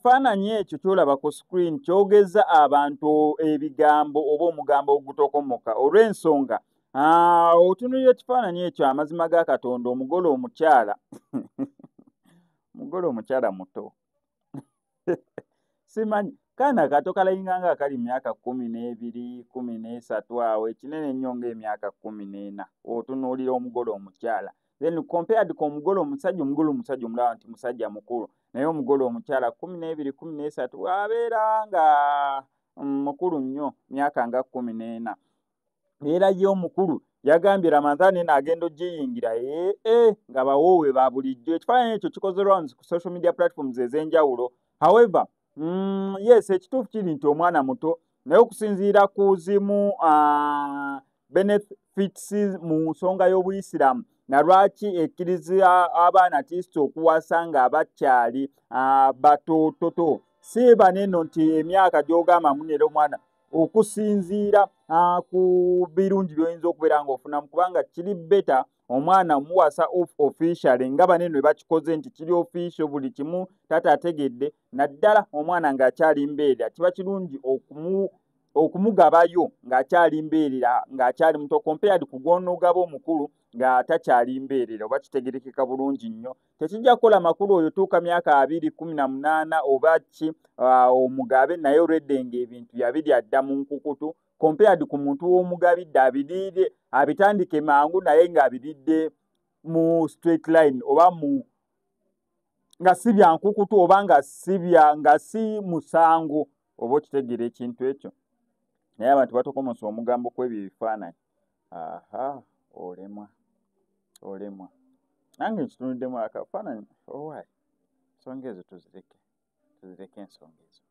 ekifaananyi ekyo kyolaba ku screen kyogeza abantu ebigambo oba omugambo ogutokomoka olw'ensonga otunuulira ekifaananyi ekyo amazima ga Katonda omugole omukyala omugole omukyala muto simanyi kaana kato kalayinga nga akali myaka 12 13 awo ekinene nnyo ng'emyaka 14 otunuulira omugole omukyala then compared ku omugole omusajja omulaba nti musajja mukulu naye omugole omukyala 12 13 abeera nga mukulu nnyo myaka nga 14 era ye omukulu yagambye Ramadhani n'agenda ogiyingira nga bawoowe ba bulijjo ekifaananyi ekyo kikoze rounds ku social media platforms ez'enjawulo however yes ekituufu kiri nti omwana muto naye okusinziira ku zimu benefits mu nsonga y'Obuyisiraamu na lwaki ekkiriza abaana at okuwasa nga bakyali batoototo si baneno nti emyaka gy'ogamba munere omwana okusinziira ku birungi by'oyinza okubeera ng'ofunamu kubanga kiri beta omwana omuwasa officially nga banene bwe bakikoze nti kiri official buli kimu tata ategedde naddala omwana ng'akyali mbeerera kiba kirungi okumugabayo ng'akyali mbeerera ng'akyali muto compared ku gw'onoogaba omukulu nga takyali mbeerera oba kitegerekeka bulungi nnyo tekijja kukola makulu oyo tuuka myaka 20-18 oba ki omugabe naye olwedde ng'ebintu yabirya dda mu nkukutu compared ku muntu w'omugabidde abiriire abitandike mangu naye ng'abiridde mu straight line oba nga si bya nkukutu oba nga si musango oba okitegeera ekintu ekyo naye abantu batokomosa omugambo ku ebyo ebifaananyi olemwa nange nkitunuddemu akafaananyi ensonga ezo tuzireke ensonga ezo